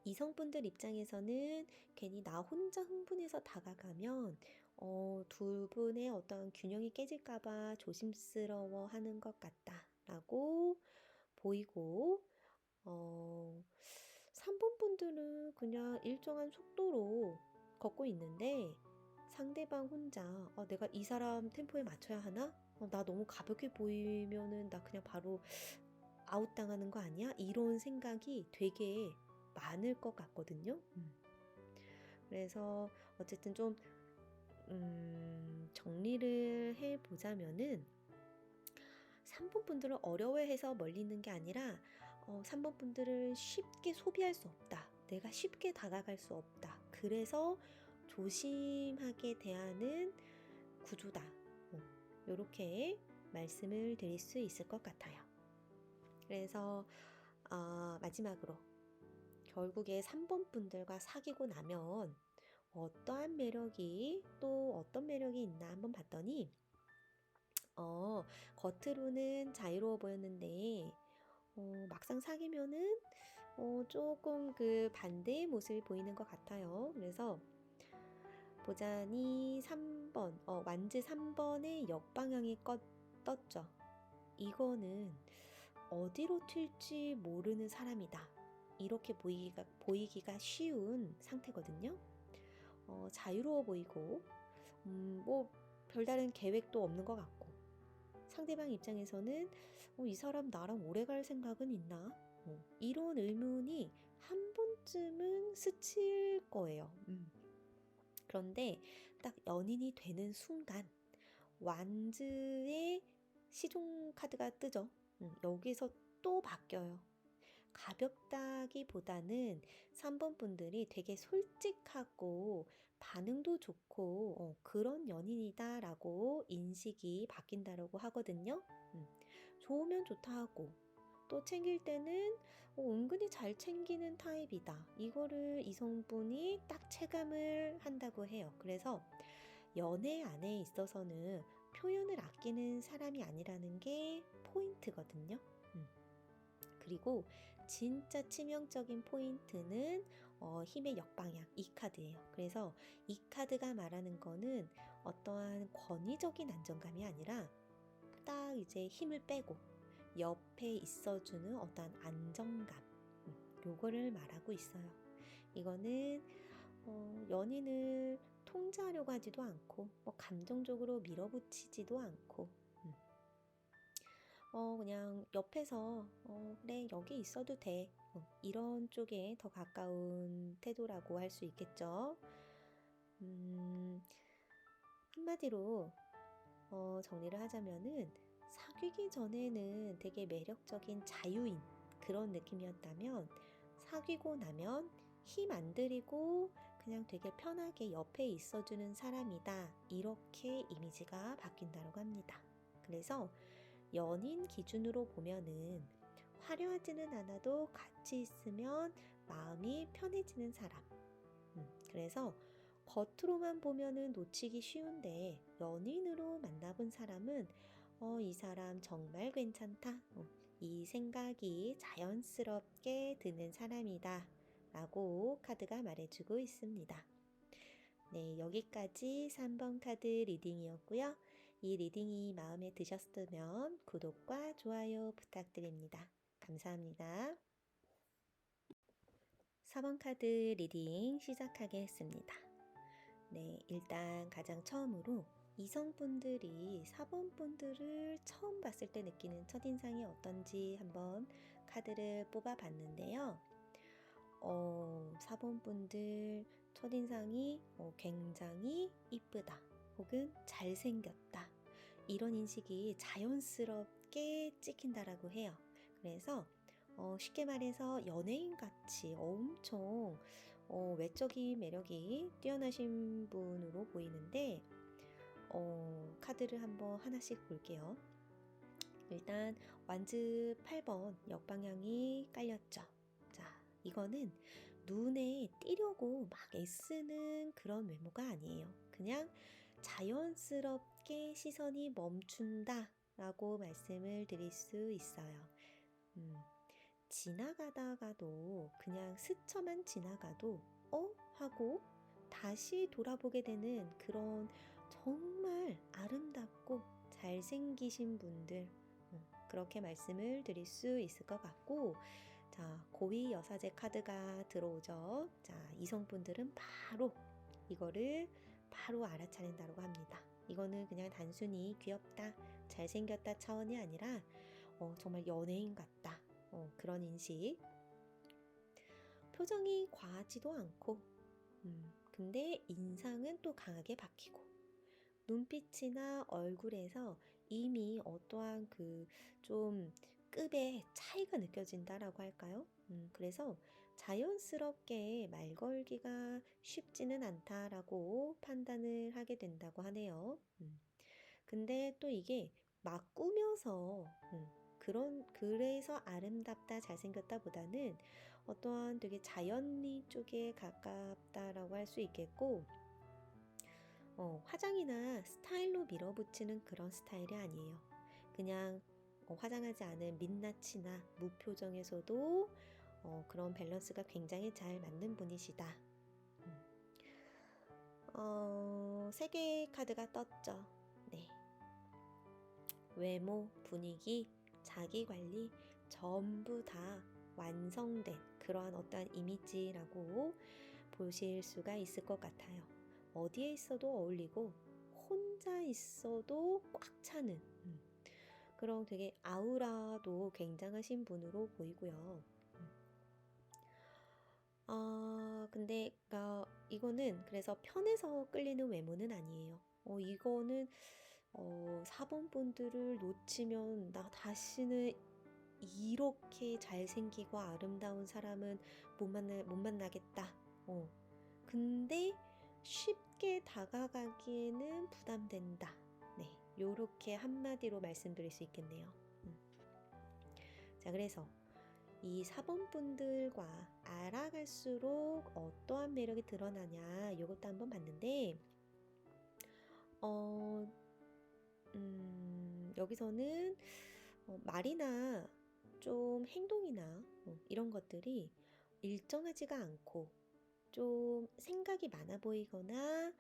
이성분들 입장에서는 괜히 나 혼자 흥분해서 다가가면 두 분의 어떤 균형이 깨질까봐 조심스러워 하는 것 같다 라고 보이고, 3번 분들은 그냥 일정한 속도로 걷고 있는데 상대방 혼자 내가 이 사람 템포에 맞춰야 하나? 나 너무 가볍게 보이면은 나 그냥 바로 아웃당하는 거 아니야? 이런 생각이 되게 많을 것 같거든요. 그래서 어쨌든 좀 정리를 해보자면은 3번 분들을 어려워해서 멀리는 게 아니라 3번 분들을 쉽게 소비할 수 없다. 내가 쉽게 다가갈 수 없다. 그래서 조심하게 대하는 구조다. 이렇게 말씀을 드릴 수 있을 것 같아요. 그래서 마지막으로 결국에 3번 분들과 사귀고 나면 어떠한 매력이 또 어떤 매력이 있나 한번 봤더니 겉으로는 자유로워 보였는데 막상 사귀면은 조금 그 반대의 모습이 보이는 것 같아요. 그래서 보자니 3번, 완즈 3번의 역방향이 떴죠. 이거는 어디로 튈지 모르는 사람이다. 이렇게 보이기가 쉬운 상태거든요. 자유로워 보이고, 뭐 별다른 계획도 없는 것 같고, 상대방 입장에서는 이 사람 나랑 오래 갈 생각은 있나? 이런 의문이 한 번쯤은 스칠 거예요. 그런데 딱 연인이 되는 순간 완즈의 시종 카드가 뜨죠. 여기서 또 바뀌어요. 가볍다기보다는 3번 분들이 되게 솔직하고 반응도 좋고 그런 연인이다라고 인식이 바뀐다라고 하거든요. 좋으면 좋다 하고 또 챙길 때는 은근히 잘 챙기는 타입이다. 이거를 이성분이 딱 체감을 한다고 해요. 그래서 연애 안에 있어서는 표현을 아끼는 사람이 아니라는 게 포인트거든요. 그리고 진짜 치명적인 포인트는 힘의 역방향 이 카드예요. 그래서 이 카드가 말하는 거는 어떠한 권위적인 안정감이 아니라 딱 이제 힘을 빼고 옆에 있어주는 어떠한 안정감 요거를 말하고 있어요. 이거는 연인을 통제하려고 하지도 않고 감정적으로 밀어붙이지도 않고 그냥 옆에서 그래 여기 있어도 돼 이런 쪽에 더 가까운 태도라고 할 수 있겠죠. 한마디로 정리를 하자면은 사귀기 전에는 되게 매력적인 자유인 그런 느낌이었다면 사귀고 나면 힘 안 들이고 그냥 되게 편하게 옆에 있어주는 사람이다 이렇게 이미지가 바뀐다고 합니다. 그래서 연인 기준으로 보면은 화려하지는 않아도 같이 있으면 마음이 편해지는 사람. 그래서 겉으로만 보면은 놓치기 쉬운데 연인으로 만나본 사람은 이 사람 정말 괜찮다. 이 생각이 자연스럽게 드는 사람이다. 라고 카드가 말해주고 있습니다. 네, 여기까지 3번 카드 리딩이었고요. 이 리딩이 마음에 드셨으면 구독과 좋아요 부탁드립니다. 감사합니다. 4번 카드 리딩 시작하겠습니다. 네, 일단 가장 처음으로 이성분들이 4번 분들을 처음 봤을 때 느끼는 첫인상이 어떤지 한번 카드를 뽑아 봤는데요. 4번 분들 첫인상이 굉장히 이쁘다 혹은 잘생겼다 이런 인식이 자연스럽게 찍힌다라고 해요. 그래서 쉽게 말해서 연예인같이 엄청 외적인 매력이 뛰어나신 분으로 보이는데 카드를 한번 하나씩 볼게요. 일단 완즈 8번 역방향이 깔렸죠. 자, 이거는 눈에 띄려고 막 애쓰는 그런 외모가 아니에요. 그냥 자연스럽게 시선이 멈춘다 라고 말씀을 드릴 수 있어요. 지나가다가도 그냥 스쳐만 지나가도 하고 다시 돌아보게 되는 그런 정말 아름답고 잘생기신 분들 그렇게 말씀을 드릴 수 있을 것 같고 자, 고위 여사제 카드가 들어오죠. 자, 이성분들은 이거를 바로 알아차린다고 합니다. 이거는 그냥 단순히 귀엽다, 잘생겼다 차원이 아니라 정말 연예인 같다. 그런 인식. 표정이 과하지도 않고 근데 인상은 또 강하게 바뀌고 눈빛이나 얼굴에서 이미 어떠한 그 좀 급의 차이가 느껴진다라고 할까요? 그래서 자연스럽게 말 걸기가 쉽지는 않다라고 판단을 하게 된다고 하네요. 근데 또 이게 막 꾸며서 그래서 아름답다, 잘생겼다 보다는 어떠한 되게 자연미 쪽에 가깝다라고 할 수 있겠고, 화장이나 스타일로 밀어붙이는 그런 스타일이 아니에요. 그냥 화장하지 않은 민낯이나 무표정에서도 그런 밸런스가 굉장히 잘 맞는 분이시다. 세 개의 카드가 떴죠. 네. 외모, 분위기, 자기 관리 전부 다 완성된 그러한 어떠한 이미지라고 보실 수가 있을 것 같아요. 어디에 있어도 어울리고 혼자 있어도 꽉 차는 그런 되게 아우라도 굉장하신 분으로 보이고요. 근데 이거는 그래서 편해서 끌리는 외모는 아니에요. 이거는 4번 분들을 놓치면 나 다시는 이렇게 잘생기고 아름다운 사람은 못 만나겠다. 근데 쉽게 다가가기에는 부담된다. 네, 요렇게 한마디로 말씀드릴 수 있겠네요. 자, 그래서 이 4번 분들과 알아갈수록 어떠한 매력이 드러나냐, 요것도 한번 봤는데, 여기서는 말이나 좀 행동이나 이런 것들이 일정하지가 않고 좀 생각이 많아 보이거나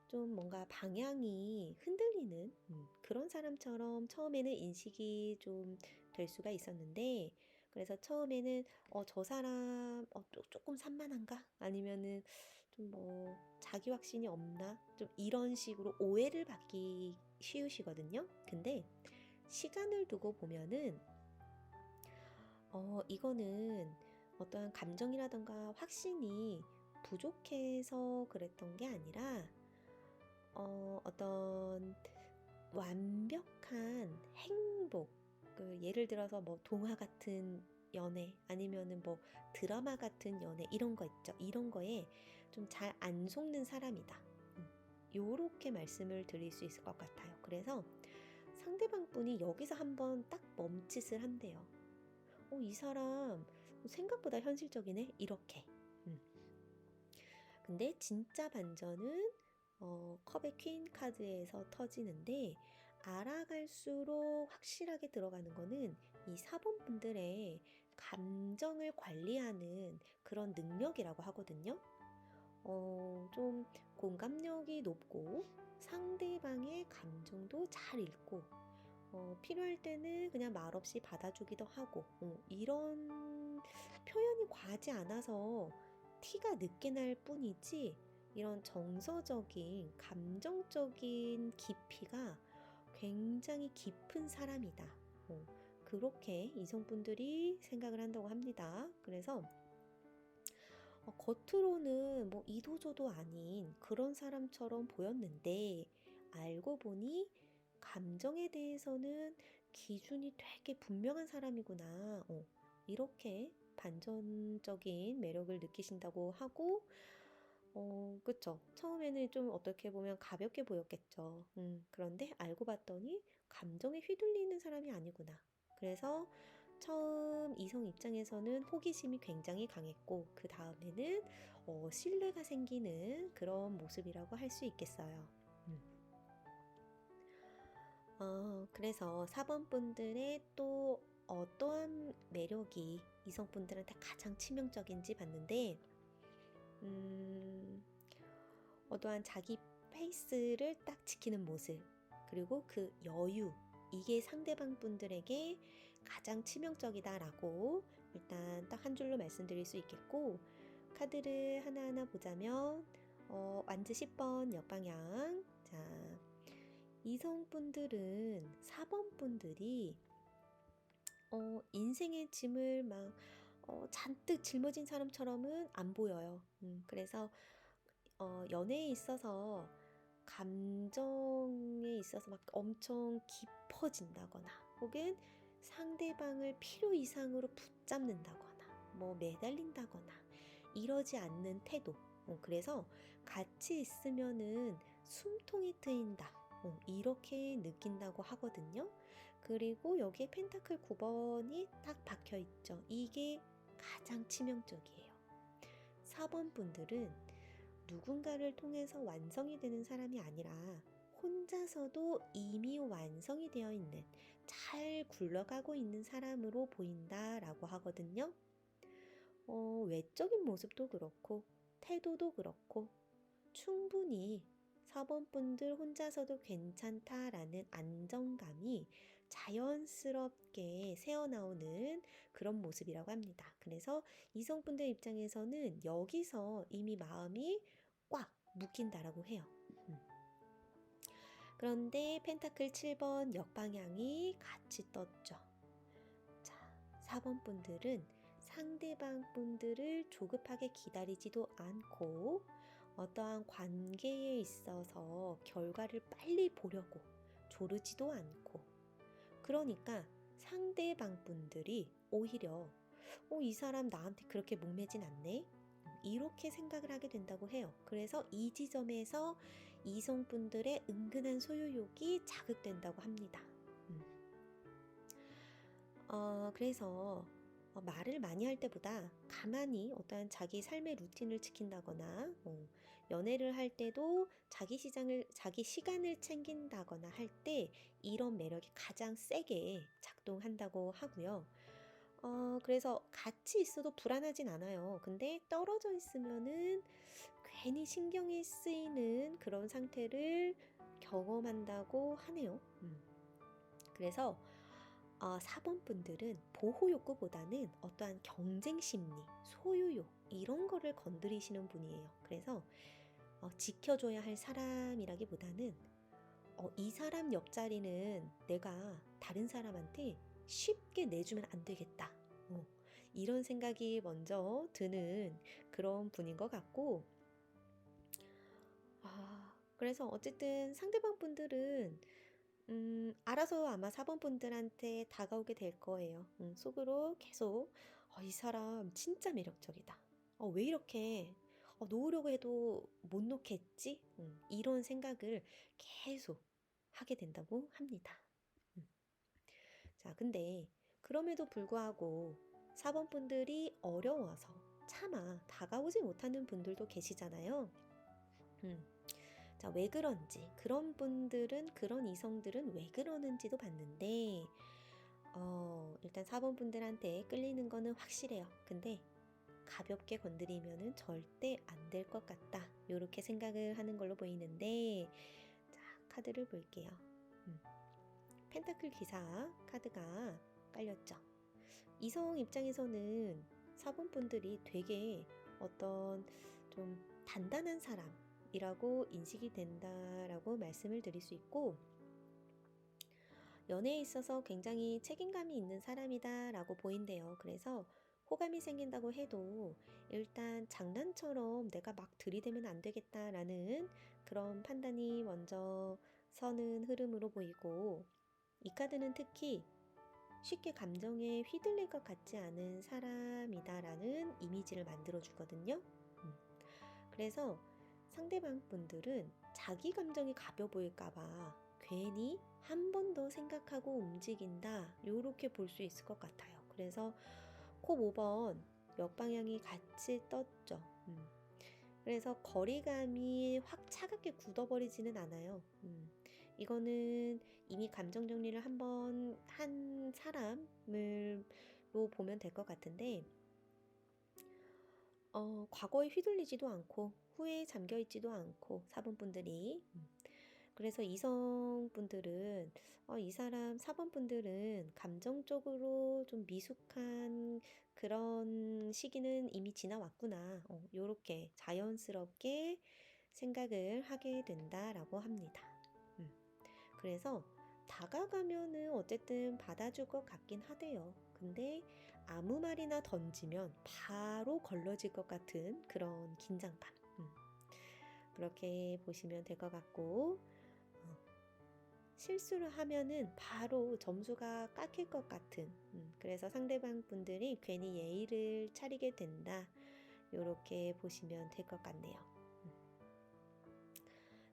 좀 뭔가 방향이 흔들리는 그런 사람처럼 처음에는 인식이 좀 될 수가 있었는데, 그래서 처음에는 저 사람 조금 산만한가? 아니면은 좀 뭐 자기 확신이 없나? 좀 이런 식으로 오해를 받기 쉬우시거든요. 근데 시간을 두고 보면은 이거는 어떠한 감정이라던가 확신이 부족해서 그랬던 게 아니라 어떤 완벽한 행복, 예를 들어서 뭐 동화 같은 연애 아니면은 뭐 드라마 같은 연애 이런 거 있죠. 이런 거에 좀 잘 안 속는 사람이다. 요렇게 말씀을 드릴 수 있을 것 같아요. 그래서 상대방 분이 여기서 한번 딱 멈칫을 한대요. 이 사람 생각보다 현실적이네? 이렇게. 근데 진짜 반전은 컵의 퀸 카드에서 터지는데, 알아갈수록 확실하게 들어가는 거는 이 4번 분들의 감정을 관리하는 그런 능력이라고 하거든요. 좀 공감력이 높고 상대방의 감정도 잘 읽고 필요할 때는 그냥 말없이 받아주기도 하고 이런 표현이 과하지 않아서 티가 늦게 날 뿐이지, 이런 정서적인 감정적인 깊이가 굉장히 깊은 사람이다. 그렇게 이성분들이 생각을 한다고 합니다. 그래서 겉으로는 뭐 이도저도 아닌 그런 사람처럼 보였는데, 알고 보니 감정에 대해서는 기준이 되게 분명한 사람이구나. 이렇게 반전적인 매력을 느끼신다고 하고, 그쵸. 처음에는 좀 어떻게 보면 가볍게 보였겠죠. 그런데 알고 봤더니 감정에 휘둘리는 사람이 아니구나. 그래서 처음 이성 입장에서는 호기심이 굉장히 강했고, 그 다음에는 신뢰가 생기는 그런 모습이라고 할 수 있겠어요. 그래서 4번 분들의 또 어떠한 매력이 이성분들한테 가장 치명적인지 봤는데, 어떠한 자기 페이스를 딱 지키는 모습, 그리고 그 여유, 이게 상대방 분들에게 가장 치명적이다라고 일단 딱 한 줄로 말씀드릴 수 있겠고, 카드를 하나하나 보자면 완즈 10번 역방향. 자, 이성분들은 4번 분들이 인생의 짐을 막 잔뜩 짊어진 사람처럼은 안 보여요. 그래서 연애에 있어서 감정에 있어서 막 엄청 깊어진다거나 혹은 상대방을 필요 이상으로 붙잡는다거나 뭐 매달린다거나 이러지 않는 태도. 그래서 같이 있으면은 숨통이 트인다. 이렇게 느낀다고 하거든요. 그리고 여기에 펜타클 9번이 딱 박혀 있죠. 이게 가장 치명적이에요. 4번 분들은 누군가를 통해서 완성이 되는 사람이 아니라 혼자서도 이미 완성이 되어 있는, 잘 굴러가고 있는 사람으로 보인다라고 하거든요. 외적인 모습도 그렇고 태도도 그렇고 충분히 4번 분들 혼자서도 괜찮다라는 안정감이 자연스럽게 새어나오는 그런 모습이라고 합니다. 그래서 이성분들 입장에서는 여기서 이미 마음이 꽉 묶인다라고 해요. 그런데 펜타클 7번 역방향이 같이 떴죠. 자, 4번 분들은 상대방 분들을 조급하게 기다리지도 않고 어떠한 관계에 있어서 결과를 빨리 보려고 조르지도 않고, 그러니까 상대방 분들이 오히려 이 사람 나한테 그렇게 목매진 않네? 이렇게 생각을 하게 된다고 해요. 그래서 이 지점에서 이성분들의 은근한 소유욕이 자극된다고 합니다. 그래서 말을 많이 할 때보다 가만히 어떠한 자기 삶의 루틴을 지킨다거나 연애를 할 때도 자기 시간을 챙긴다거나 할 때 이런 매력이 가장 세게 작동한다고 하고요. 그래서 같이 있어도 불안하진 않아요. 근데 떨어져 있으면은 괜히 신경이 쓰이는 그런 상태를 경험한다고 하네요. 그래서 4번 분들은 보호 욕구보다는 어떠한 경쟁 심리, 소유욕 이런 거를 건드리시는 분이에요. 그래서 지켜줘야 할 사람이라기보다는 이 사람 옆자리는 내가 다른 사람한테 쉽게 내주면 안 되겠다. 이런 생각이 먼저 드는 그런 분인 것 같고, 그래서 어쨌든 상대방 분들은 알아서 아마 4번 분들한테 다가오게 될 거예요. 속으로 계속 이 사람 진짜 매력적이다. 왜 이렇게 놓으려고 해도 못 놓겠지? 이런 생각을 계속 하게 된다고 합니다. 자, 근데 그럼에도 불구하고 4번 분들이 어려워서 차마 다가오지 못하는 분들도 계시잖아요. 자, 왜 그런지, 그런 분들은, 그런 이성들은 왜 그러는지도 봤는데, 일단 4번 분들한테 끌리는 거는 확실해요. 근데 가볍게 건드리면은 절대 안 될 것 같다. 요렇게 생각을 하는 걸로 보이는데, 자, 카드를 볼게요. 펜타클 기사 카드가 깔렸죠. 이성 입장에서는 4번 분들이 되게 어떤 좀 단단한 사람이라고 인식이 된다라고 말씀을 드릴 수 있고, 연애에 있어서 굉장히 책임감이 있는 사람이다라고 보인대요. 그래서 호감이 생긴다고 해도 일단 장난처럼 내가 막 들이대면 안 되겠다라는 그런 판단이 먼저 서는 흐름으로 보이고, 이 카드는 특히 쉽게 감정에 휘둘릴 것 같지 않은 사람이다라는 이미지를 만들어 주거든요. 그래서 상대방 분들은 자기 감정이 가벼워 보일까봐 괜히 한 번 더 생각하고 움직인다, 요렇게 볼 수 있을 것 같아요. 그래서 코 5번 역방향이 같이 떴죠. 그래서 거리감이 확 차갑게 굳어버리지는 않아요. 이거는 이미 감정 정리를 한번 한 사람으로 보면 될 것 같은데, 과거에 휘둘리지도 않고 후회에 잠겨 있지도 않고 4번 분들이, 그래서 이성분들은 이 사람 4번 분들은 감정적으로 좀 미숙한 그런 시기는 이미 지나왔구나, 요렇게 자연스럽게 생각을 하게 된다라고 합니다. 그래서 다가가면은 어쨌든 받아줄 것 같긴 하대요. 근데 아무 말이나 던지면 바로 걸러질 것 같은 그런 긴장감. 그렇게 보시면 될 것 같고, 어, 실수를 하면은 바로 점수가 깎일 것 같은, 그래서 상대방 분들이 괜히 예의를 차리게 된다. 이렇게 보시면 될 것 같네요.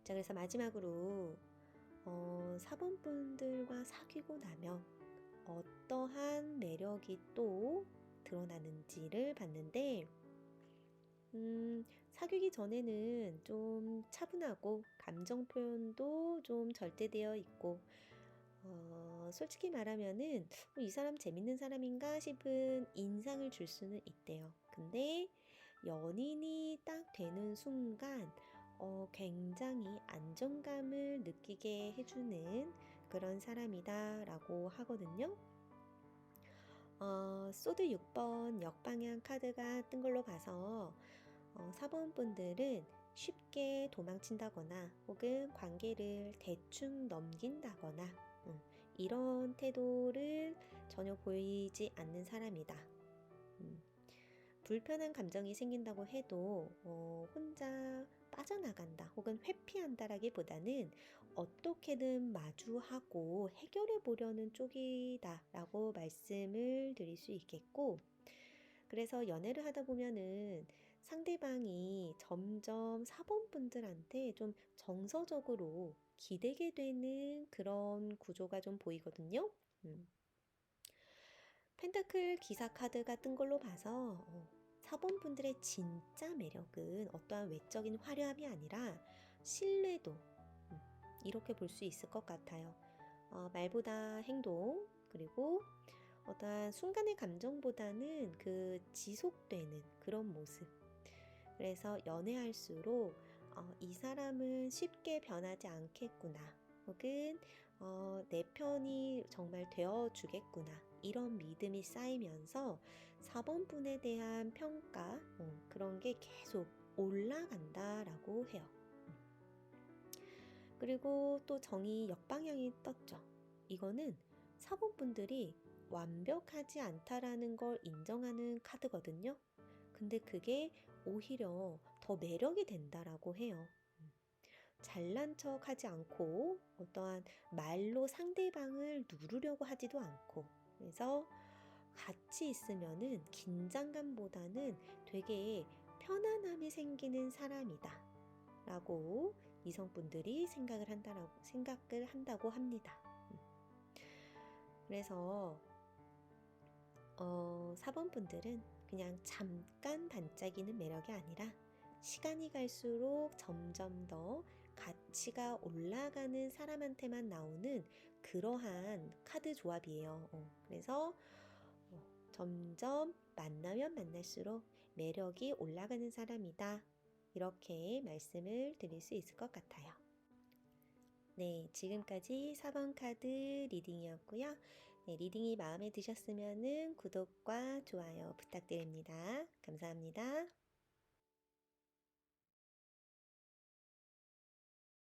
자, 그래서 마지막으로 4번 분들과 사귀고 나면 어떠한 매력이 또 드러나는지를 봤는데, 사귀기 전에는 좀 차분하고 감정 표현도 좀 절제되어 있고, 솔직히 말하면은 이 사람 재밌는 사람인가 싶은 인상을 줄 수는 있대요. 근데 연인이 딱 되는 순간 굉장히 안정감을 느끼게 해주는 그런 사람이다라고 하거든요. 소드 6번 역방향 카드가 뜬 걸로 봐서 4번 분들은 쉽게 도망친다거나 혹은 관계를 대충 넘긴다거나 이런 태도를 전혀 보이지 않는 사람이다. 불편한 감정이 생긴다고 해도 혼자 빠져나간다 혹은 회피한다라기보다는 어떻게든 마주하고 해결해 보려는 쪽이다 라고 말씀을 드릴 수 있겠고, 그래서 연애를 하다 보면은 상대방이 점점 4번 분들한테 좀 정서적으로 기대게 되는 그런 구조가 좀 보이거든요. 펜타클 기사 카드가 뜬 걸로 봐서 4번 분들의 진짜 매력은 어떠한 외적인 화려함이 아니라 신뢰도, 이렇게 볼 수 있을 것 같아요. 말보다 행동, 그리고 어떠한 순간의 감정보다는 그 지속되는 그런 모습. 그래서 연애할수록 이 사람은 쉽게 변하지 않겠구나. 혹은 내 편이 정말 되어주겠구나. 이런 믿음이 쌓이면서 4번 분에 대한 평가, 그런 게 계속 올라간다라고 해요. 그리고 또 정의 역방향이 떴죠. 이거는 4번 분들이 완벽하지 않다라는 걸 인정하는 카드거든요. 근데 그게 오히려 더 매력이 된다라고 해요. 잘난 척 하지 않고 어떠한 말로 상대방을 누르려고 하지도 않고, 그래서 같이 있으면은 긴장감보다는 되게 편안함이 생기는 사람이다 라고 이성분들이 생각을 한다고 합니다. 그래서 4번 분들은 그냥 잠깐 반짝이는 매력이 아니라 시간이 갈수록 점점 더 가치가 올라가는 사람한테만 나오는 그러한 카드 조합이에요. 그래서 점점 만나면 만날수록 매력이 올라가는 사람이다. 이렇게 말씀을 드릴 수 있을 것 같아요. 네, 지금까지 4번 카드 리딩이었고요. 네, 리딩이 마음에 드셨으면 구독과 좋아요 부탁드립니다. 감사합니다.